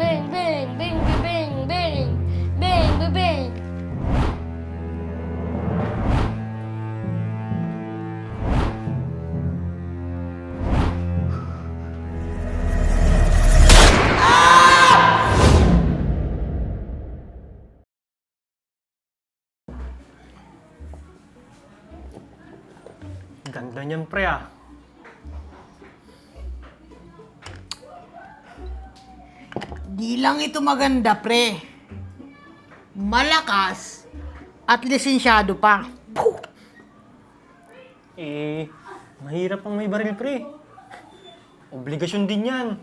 bang, bang, bang, bang, bang, bang, bang, bang. Ganda niyan, pre, ah. Di lang ito maganda, pre. Malakas at lisensyado pa. Mahirap ang may baril, pre. Obligasyon din yan.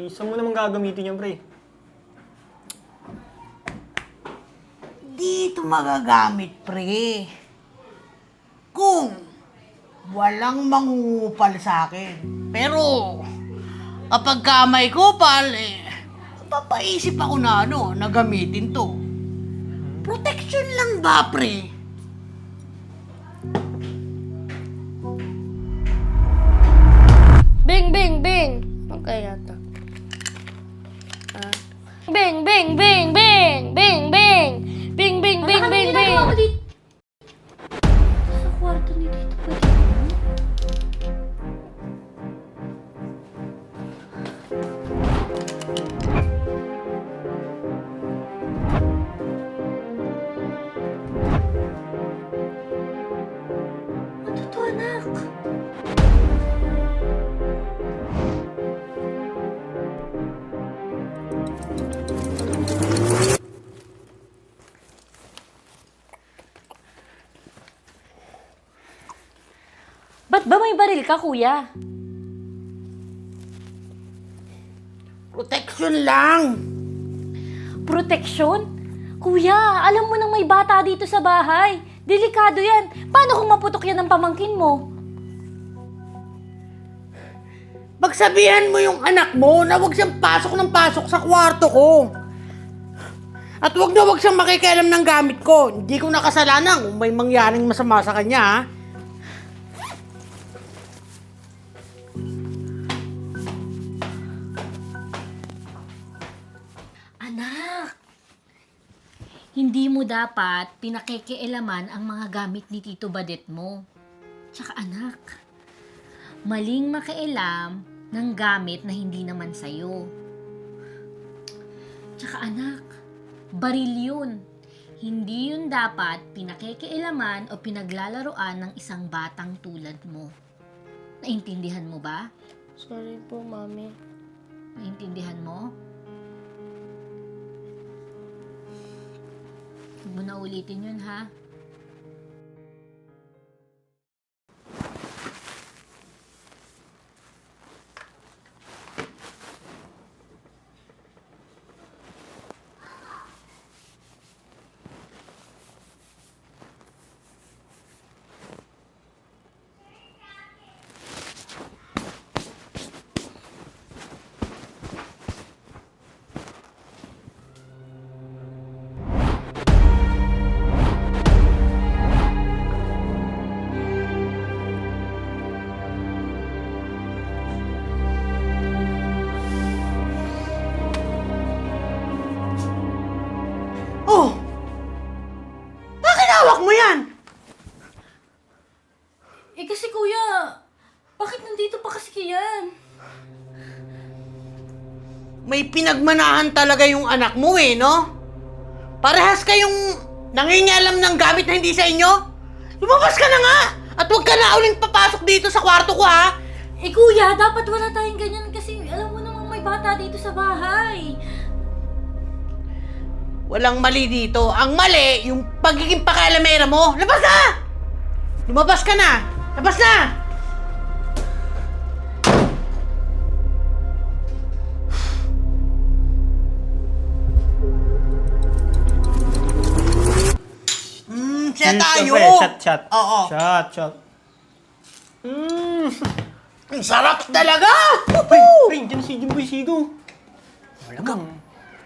Saan mo naman gagamitin yan, pre? Dito magagamit, pre. Kung walang mangungupal sa akin. Pero, kapag ka may kupal, papaisip ako na na gamitin to. Protection lang ba, pre? Bang, bang, bang. Okay yata. Bang, bang, bang, bang, bang, bang. Bang, bang, bang, bang, bang. Sa kwarto ni Tito pa dito. Ano to, anak? Ba't ba may baril ka, kuya? Protection lang. Proteksyon? Kuya, alam mo nang may bata dito sa bahay. Delikado yan. Paano kung maputok yan ng pamangkin mo? Pagsabihan mo yung anak mo na huwag siyang pasok ng pasok sa kwarto ko. At huwag siyang makikialam ng gamit ko. Hindi ko nakasalanan kung may mangyaring masama sa kanya, ha? Anak, hindi mo dapat pinakikialaman ang mga gamit ni Tito Badet mo. Tsaka anak, maling makialam ng gamit na hindi naman sa'yo. Tsaka anak, baril yun. Hindi yun dapat pinakikialaman o pinaglalaroan ng isang batang tulad mo. Naintindihan mo ba? Sorry po, Mami. Naintindihan mo? Huwag mo na ulitin yun, ha? Oh! Bakit hawak mo yan? Kasi kuya, bakit nandito pa kasi yan? May pinagmanahan talaga yung anak mo no? Parehas kayong nangingialam ng gamit na hindi sa inyo? Lumabas ka na nga! At huwag ka na uling papasok dito sa kwarto ko, ha? Kuya, dapat wala tayong ganyan kasi alam mo namang may bata dito sa bahay. Walang mali dito. Ang mali, yung pagiging pakialamera mo. Labas na! Lumabas ka na! Labas na! Siya tayo! Shot. Oo. Shot. Ang sarap talaga! Pre, dyan si Jimboy Sigo.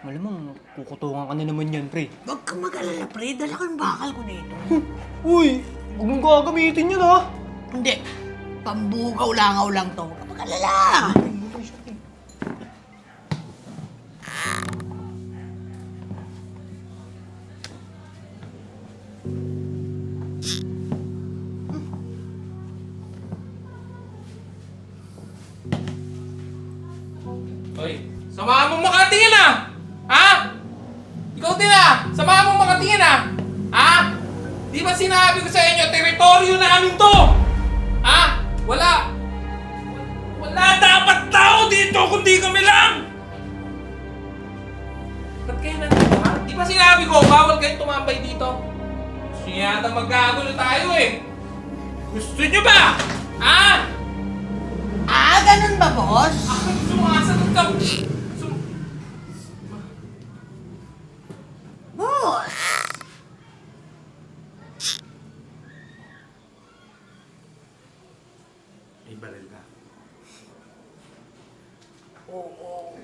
Malamang, kukutungan ka na naman yan, pre. Huwag kang mag-alala, pre. Dala ko yung bakal ko dito. Uy, huwag mong gagamitin yun, ha? Hindi. Pambugaw-langaw lang to. Huwag kang mag-alala. Hoy, samahan mong makatingin ah! Ha? Ikaw din ah! Samahan mong makatingin ah! Ha? Di ba sinabi ko sa inyo, teritoryo namin to! Ha? Wala dapat tao dito kundi kami lang! Ba't kayo nandito ha? Di ba sinabi ko, bawal kayong tumambay dito? Gusto nyo yata magkagulo tayo eh! Gusto nyo ba? Ha? Ganun ba, boss? Ako sumasagot ka! Boss! May baril ka. Oo.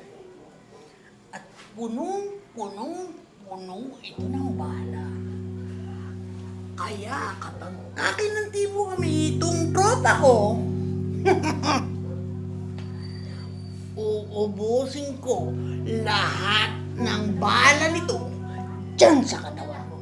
At punong-puno ito na ang bala. Kaya kapag kakinanti mo kami itong tropa ko, uubusin ko lahat ng bala nito dyan sa katawan mo.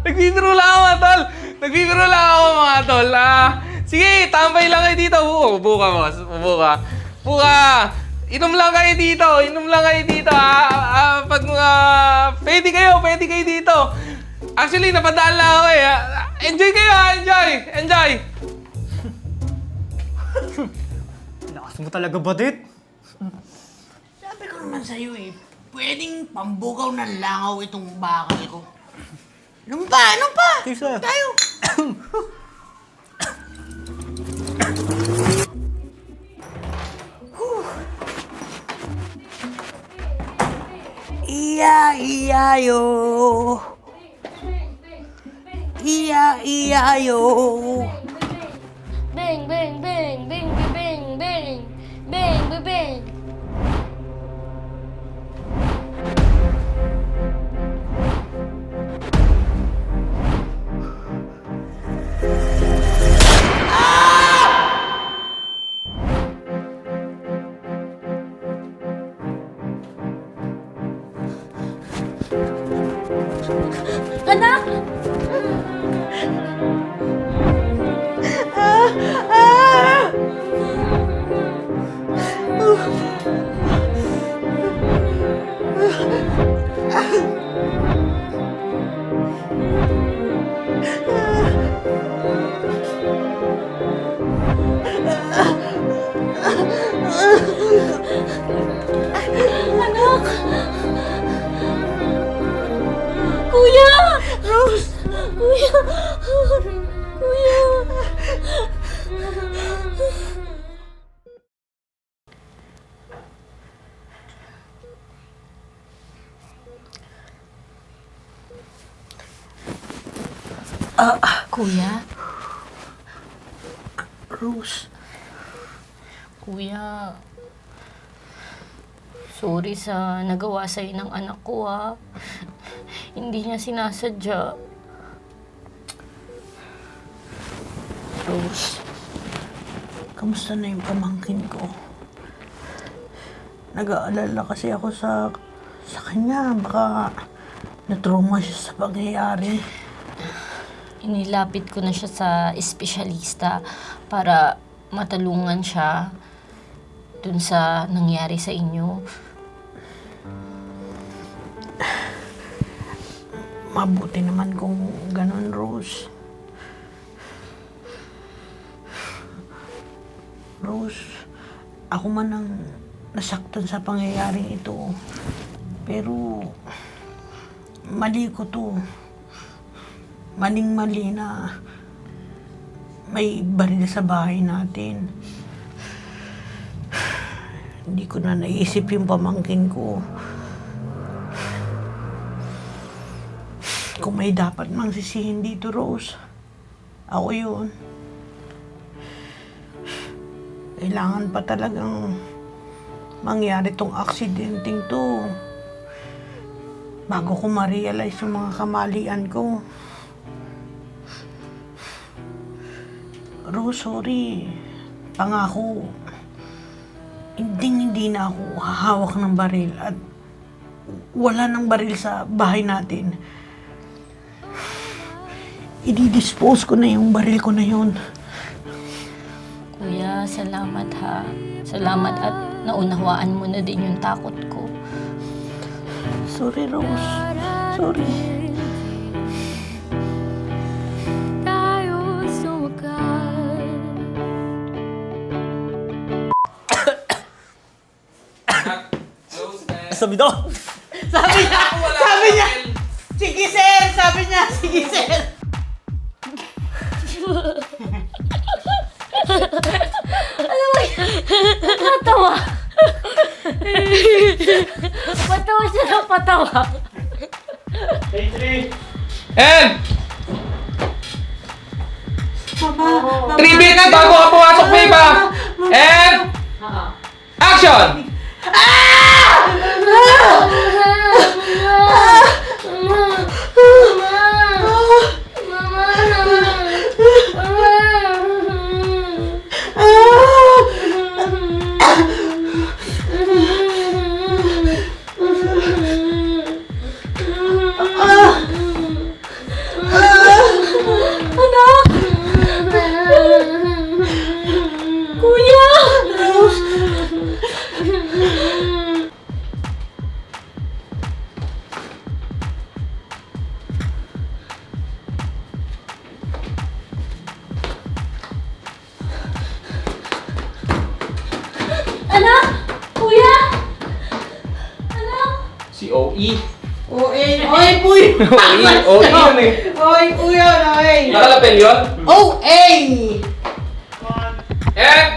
Nagbibiro lang ako, tol. Nagbibiro lang ako, mga tol. Sige, tambay lang kayo dito. Ubo ka, boss. Ubo ka. Inom lang kayo dito. Pag pwede kayo dito. Actually, napadaan lang ako eh. Enjoy kayo, enjoy. Lakas mo talaga, Badit. Sabi ko naman sa'yo eh, pwedeng pambugaw ng langaw itong bakal ko. Inom pa! Tisa. Tayo! Iya-iyayo. Iya-iyayo. Bang, bang, bang, bang, bang, bang, bang, bang, bang. Anak! Anak! Kuya! Rose! Kuya! Kuya! Kuya? Rose, Kuya, sorry sa nagawa sa'yo ng anak ko, ha. Hindi niya sinasadya. Rose, kamusta na yung pamangkin ko? Nag-aalala kasi ako sa kanya. Baka na-trauma siya sa pangyayari. Inilapit ko na siya sa espesyalista para matulungan siya dun sa nangyari sa inyo. Mabuti naman kung ganun, Rose. Rose, ako man ang nasaktan sa pangyayaring ito. Pero, mali ko to. Maling-mali na may baril sa bahay natin. Hindi ko na naisip yung pamangkin ko. Kung may dapat mang sisihin dito, Rose, ako yun. Kailangan pa talagang mangyari tong aksidenteng to bago ko ma-realize yung mga kamalian ko. Rose, sorry. Pangako, hindi na ako hahawak ng baril at wala ng baril sa bahay natin. i-dispose ko na yung baril ko na yun. Kuya, salamat ha. Salamat at naunawaan mo na din yung takot ko. Sorry, Rose. Sorry. Sabi daw! Sabi niya! Sige, sir! Sabi niya, sige, sir! Patawa! Patawa siya ng patawa. And 3 minutes bago ka pumasok, babe ha? And action! Anak! Kuya! Anak! Si OE. Oy, puy! OE yun eh. Oy, kuya, oy! Nakalapel yun? OA! And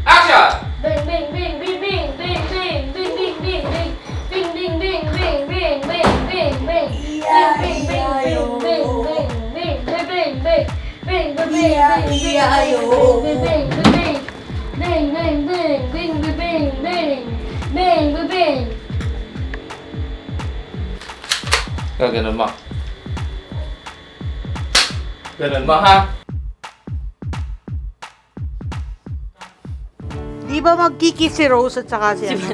action! Bing, bing, bing, bing, bing, bing, bing, bing, bing, bing, bing. Bing, bing, bing, bing, bing, bing, bing, bing. Bing, bing, bing, bing, bing, bing, bing, bing, bing. Bing, bing, bing, bing, bing, bing, bing, bing. Bing, bing, bing, bing, bing, bing, bing. Bing, bing, bing. Ganun ma. Ganun ma ha? Di ba magkikis si Rose at saka si ano?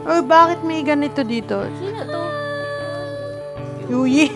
Oy, bakit may ganito dito? Sino to? Yuyi.